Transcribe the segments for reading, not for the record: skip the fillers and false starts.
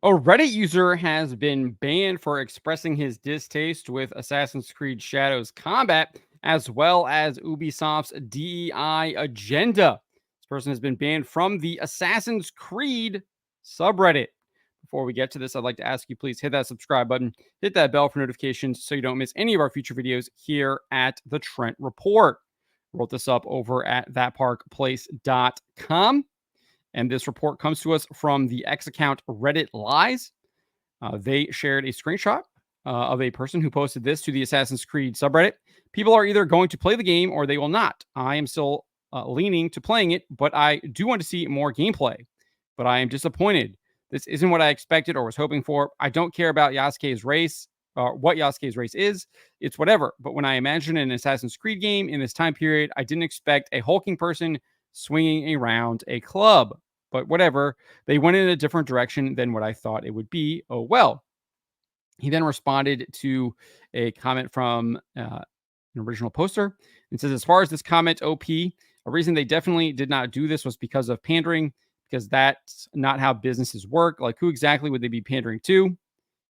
A Reddit user has been banned for expressing his distaste with Assassin's Creed Shadows combat, as well as Ubisoft's DEI agenda. This person has been banned from the Assassin's Creed subreddit. Before we get to this, I'd like to ask you please hit that subscribe button, hit that bell for notifications so you don't miss any of our future videos here at the Trent Report. Wrote this up over at thatparkplace.com. And this report comes to us from the X account Reddit Lies. They shared a screenshot of a person who posted this to the Assassin's Creed subreddit. People are either going to play the game or they will not. I am still leaning to playing it, but I do want to see more gameplay. But I am disappointed. This isn't what I expected or was hoping for. I don't care about Yasuke's race or what Yasuke's race is. It's whatever. But when I imagine an Assassin's Creed game in this time period, I didn't expect a hulking person swinging around a club. But whatever, they went in a different direction than what I thought it would be. Oh, well. He then responded to a comment from an original poster and says, as far as this comment, OP, a reason they definitely did not do this was because of pandering, because that's not how businesses work. Like, who exactly would they be pandering to?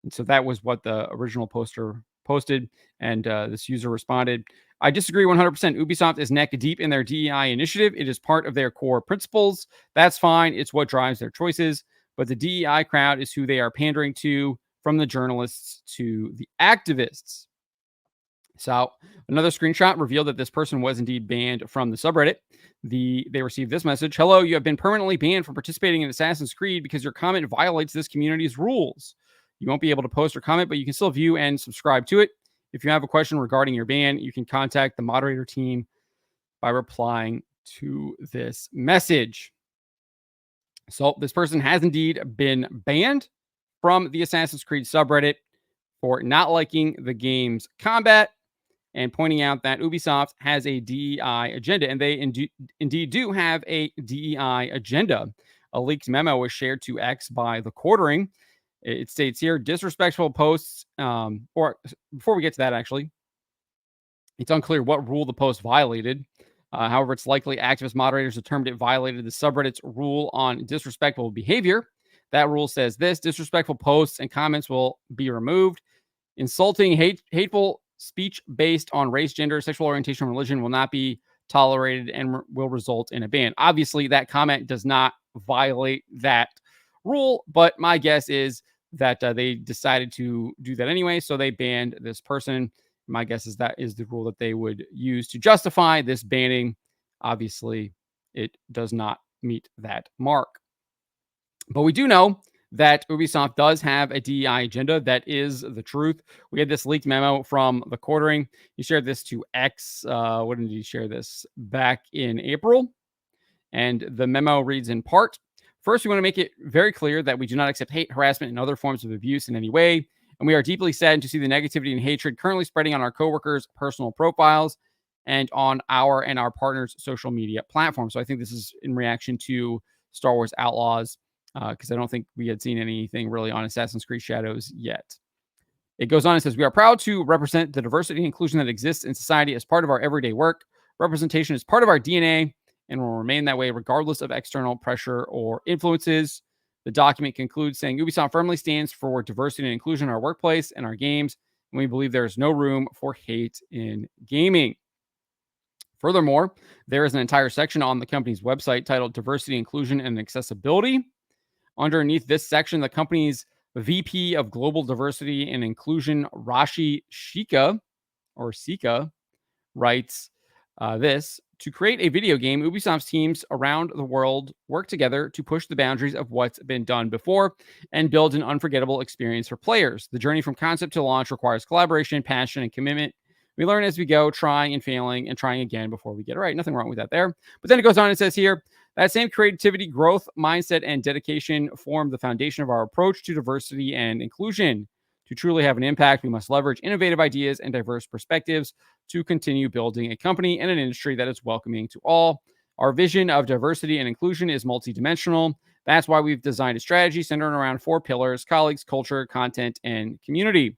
And so that was what the original poster posted. And this user responded, I disagree 100%. Ubisoft is neck deep in their DEI initiative. It is part of their core principles. That's fine. It's what drives their choices. But the DEI crowd is who they are pandering to, from the journalists to the activists. So another screenshot revealed that this person was indeed banned from the subreddit. They received this message. Hello, you have been permanently banned from participating in Assassin's Creed because your comment violates this community's rules. You won't be able to post or comment, but you can still view and subscribe to it. If you have a question regarding your ban, you can contact the moderator team by replying to this message. So this person has indeed been banned from the Assassin's Creed subreddit for not liking the game's combat and pointing out that Ubisoft has a DEI agenda, and they indeed do have a DEI agenda. A leaked memo was shared to X by The Quartering. It states here, disrespectful posts, or before we get to that, actually, it's unclear what rule the post violated. However, it's likely activist moderators determined it violated the subreddit's rule on disrespectful behavior. That rule says this: disrespectful posts and comments will be removed. Insulting, hateful speech based on race, gender, sexual orientation, or religion will not be tolerated and will result in a ban. Obviously, that comment does not violate that rule, but my guess is that they decided to do that anyway, so they banned this person. My guess is that is the rule that they would use to justify this banning. Obviously, it does not meet that mark. But we do know that Ubisoft does have a DEI agenda. That is the truth. We had this leaked memo from The Quartering. He shared this to X. When did he share this? Back in April. And the memo reads in part, first, we want to make it very clear that we do not accept hate, harassment, and other forms of abuse in any way. And we are deeply saddened to see the negativity and hatred currently spreading on our coworkers' personal profiles and on our and our partners' social media platforms. So I think this is in reaction to Star Wars Outlaws, because I don't think we had seen anything really on Assassin's Creed Shadows yet. It goes on and says, we are proud to represent the diversity and inclusion that exists in society as part of our everyday work. Representation is part of our DNA and will remain that way regardless of external pressure or influences. The document concludes saying Ubisoft firmly stands for diversity and inclusion in our workplace and our games, and we believe there is no room for hate in gaming. Furthermore, there is an entire section on the company's website titled Diversity, Inclusion, and Accessibility. Underneath this section, the company's VP of Global Diversity and Inclusion, Rashi Shika, or Sika, writes this. To create a video game, Ubisoft's teams around the world work together to push the boundaries of what's been done before and build an unforgettable experience for players. The journey from concept to launch requires collaboration, passion, and commitment. We learn as we go, trying and failing and trying again before we get it right. Nothing wrong with that there. But then it goes on and says here, that same creativity, growth, mindset, and dedication form the foundation of our approach to diversity and inclusion. To truly have an impact, we must leverage innovative ideas and diverse perspectives to continue building a company and an industry that is welcoming to all. Our vision of diversity and inclusion is multidimensional. That's why we've designed a strategy centered around 4 pillars: colleagues, culture, content, and community.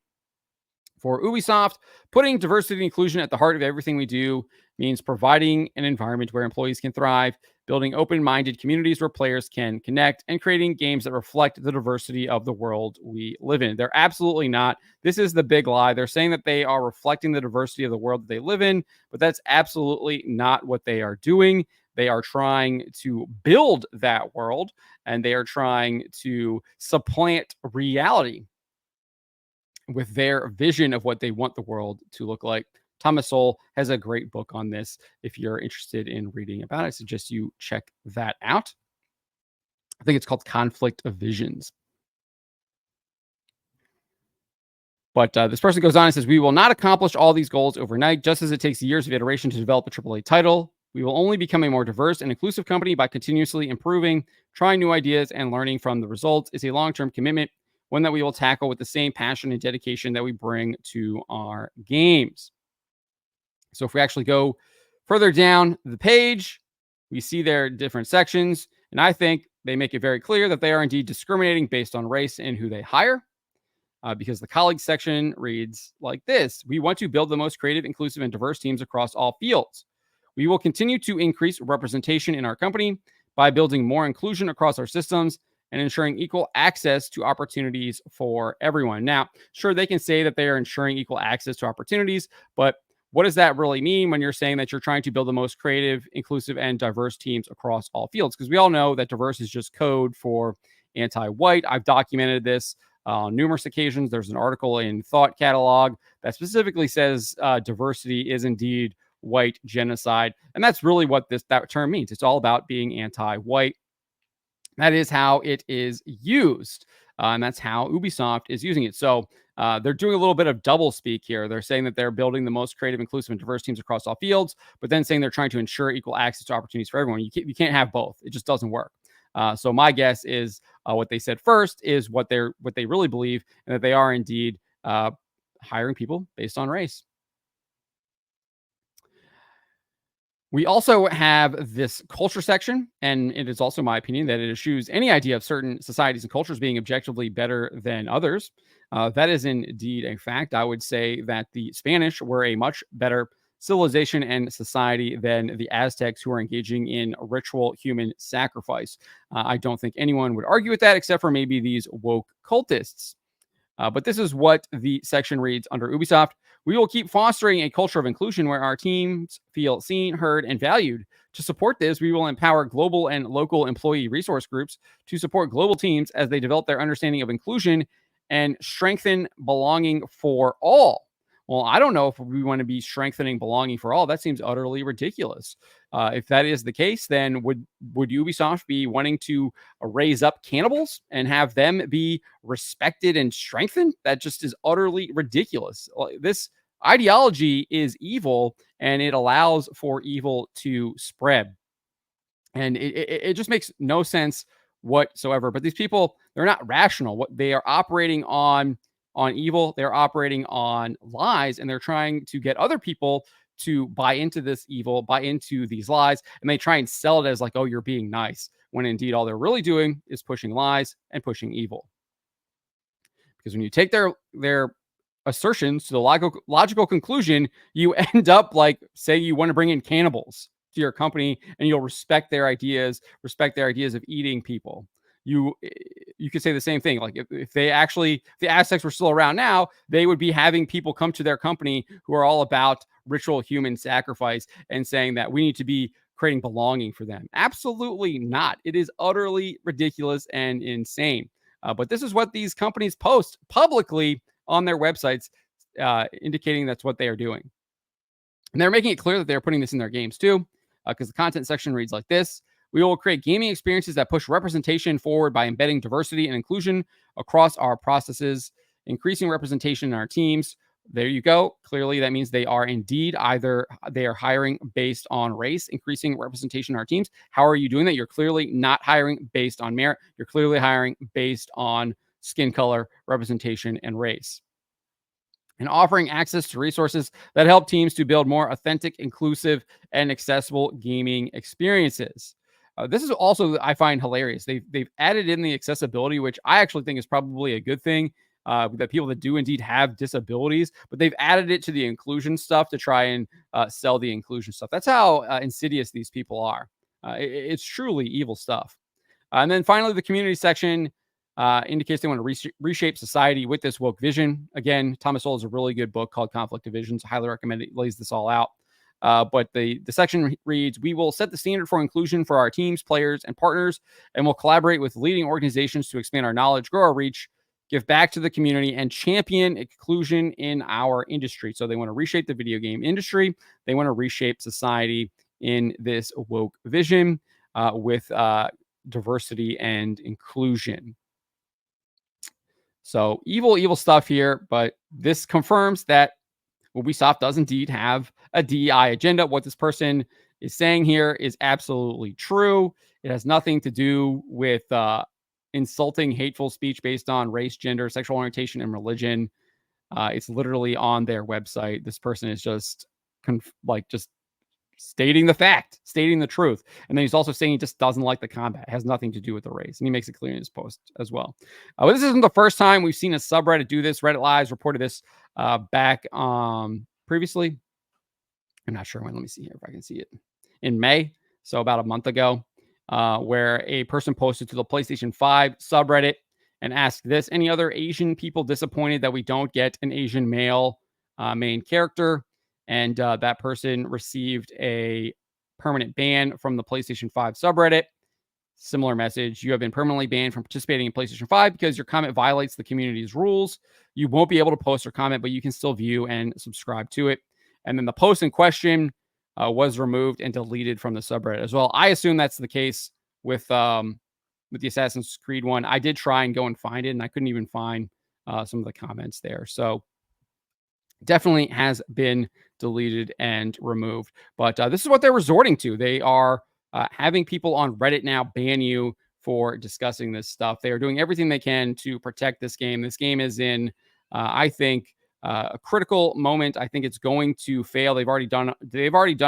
For Ubisoft, putting diversity and inclusion at the heart of everything we do means providing an environment where employees can thrive. building open-minded communities where players can connect, and creating games that reflect the diversity of the world we live in. They're absolutely not. This is the big lie. They're saying that they are reflecting the diversity of the world that they live in, but that's absolutely not what they are doing. They are trying to build that world, and they are trying to supplant reality with their vision of what they want the world to look like. Thomas Sowell has a great book on this. If you're interested in reading about it, I suggest you check that out. I think it's called Conflict of Visions. But this person goes on and says, we will not accomplish all these goals overnight, just as it takes years of iteration to develop a AAA title. We will only become a more diverse and inclusive company by continuously improving, trying new ideas, and learning from the results. It's a long-term commitment, one that we will tackle with the same passion and dedication that we bring to our games. So if we actually go further down the page, we see their different sections, and I think they make it very clear that they are indeed discriminating based on race and who they hire. Because the colleagues section reads like this: we want to build the most creative, inclusive, and diverse teams across all fields. We will continue to increase representation in our company by building more inclusion across our systems and ensuring equal access to opportunities for everyone. Now, sure, they can say that they are ensuring equal access to opportunities, but what does that really mean when you're saying that you're trying to build the most creative, inclusive, and diverse teams across all fields? Because we all know that diverse is just code for anti-white. I've documented this on numerous occasions. There's an article in Thought Catalog that specifically says diversity is indeed white genocide. And that's really what that term means. It's all about being anti-white. That is how it is used. And that's how Ubisoft is using it. So they're doing a little bit of double speak here. They're saying that they're building the most creative, inclusive, and diverse teams across all fields, but then saying they're trying to ensure equal access to opportunities for everyone. You can't have both. It just doesn't work. So my guess is what they said first is what they really believe, and that they are indeed hiring people based on race. We also have this culture section, and it is also my opinion that it eschews any idea of certain societies and cultures being objectively better than others. That is indeed a fact. I would say that the Spanish were a much better civilization and society than the Aztecs, who are engaging in ritual human sacrifice. I don't think anyone would argue with that, except for maybe these woke cultists. But this is what the section reads under Ubisoft. We will keep fostering a culture of inclusion where our teams feel seen, heard, and valued. To support this, we will empower global and local employee resource groups to support global teams as they develop their understanding of inclusion and strengthen belonging for all. Well, I don't know if we want to be strengthening belonging for all. That seems utterly ridiculous. If that is the case, then would Ubisoft be wanting to raise up cannibals and have them be respected and strengthened? That just is utterly ridiculous. This ideology is evil, and it allows for evil to spread. And it just makes no sense whatsoever. But these people, they're not rational. What they are operating on evil, they're operating on lies, and they're trying to get other people to buy into this evil, buy into these lies, and they try and sell it as like, oh, you're being nice, when indeed all they're really doing is pushing lies and pushing evil. Because when you take their assertions to the logical conclusion, you end up like, say you want to bring in cannibals to your company, and you'll respect their ideas of eating people. You could say the same thing. Like if the Aztecs were still around now, they would be having people come to their company who are all about ritual human sacrifice and saying that we need to be creating belonging for them. Absolutely not. It is utterly ridiculous and insane. But this is what these companies post publicly on their websites, indicating that's what they are doing. And they're making it clear that they're putting this in their games too, because the content section reads like this. We will create gaming experiences that push representation forward by embedding diversity and inclusion across our processes, increasing representation in our teams. There you go. Clearly, that means they are indeed either they are hiring based on race, increasing representation in our teams. How are you doing that? You're clearly not hiring based on merit. You're clearly hiring based on skin color, representation, and race. And offering access to resources that help teams to build more authentic, inclusive, and accessible gaming experiences. This is also, I find, hilarious. They've added in the accessibility, which I actually think is probably a good thing, that people that do indeed have disabilities, but they've added it to the inclusion stuff to try and sell the inclusion stuff. That's how insidious these people are. It's truly evil stuff. And then finally, the community section indicates they want to reshape society with this woke vision. Again, Thomas Sowell has a really good book called Conflict of Visions. I highly recommend it. It lays this all out. But the section reads, we will set the standard for inclusion for our teams, players, and partners, and will collaborate with leading organizations to expand our knowledge, grow our reach, give back to the community, and champion inclusion in our industry. So they want to reshape the video game industry. They want to reshape society in this woke vision with diversity and inclusion. So evil stuff here, but this confirms that Ubisoft does indeed have a DEI agenda. What this person is saying here is absolutely true. It has nothing to do with insulting, hateful speech based on race, gender, sexual orientation, and religion. It's literally on their website. This person is just just stating the fact, stating the truth. And then he's also saying he just doesn't like the combat. It has nothing to do with the race. And he makes it clear in his post as well. But this isn't the first time we've seen a subreddit do this. Reddit Lives reported this back previously. I'm not sure when. Let me see here if I can see it. In May, so about a month ago, where a person posted to the PlayStation 5 subreddit and asked this: any other Asian people disappointed that we don't get an Asian male main character? And that person received a permanent ban from the PlayStation 5 subreddit. Similar message: you have been permanently banned from participating in PlayStation 5 because your comment violates the community's rules. You won't be able to post or comment, but you can still view and subscribe to it. And then the post in question was removed and deleted from the subreddit as well. I assume that's the case with the Assassin's Creed one. I did try and go and find it, and I couldn't even find some of the comments there. So definitely has been deleted and removed. But this is what they're resorting to. They are having people on Reddit now ban you for discussing this stuff. They are doing everything they can to protect this game. This game is in, I think, a critical moment. I think it's going to fail. They've already done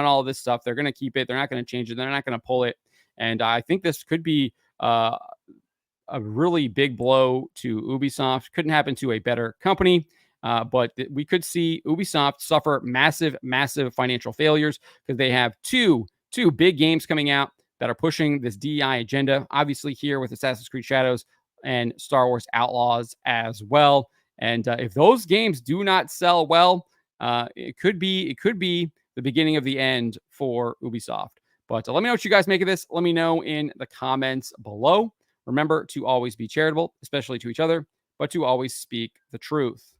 all of this stuff. They're going to keep it. They're not going to change it. They're not going to pull it. And I think this could be a really big blow to Ubisoft. Couldn't happen to a better company. But we could see Ubisoft suffer massive financial failures because they have two big games coming out that are pushing this DEI agenda. Obviously, here with Assassin's Creed Shadows and Star Wars Outlaws as well. And if those games do not sell well, it could be the beginning of the end for Ubisoft. But let me know what you guys make of this. Let me know in the comments below. Remember to always be charitable, especially to each other, but to always speak the truth.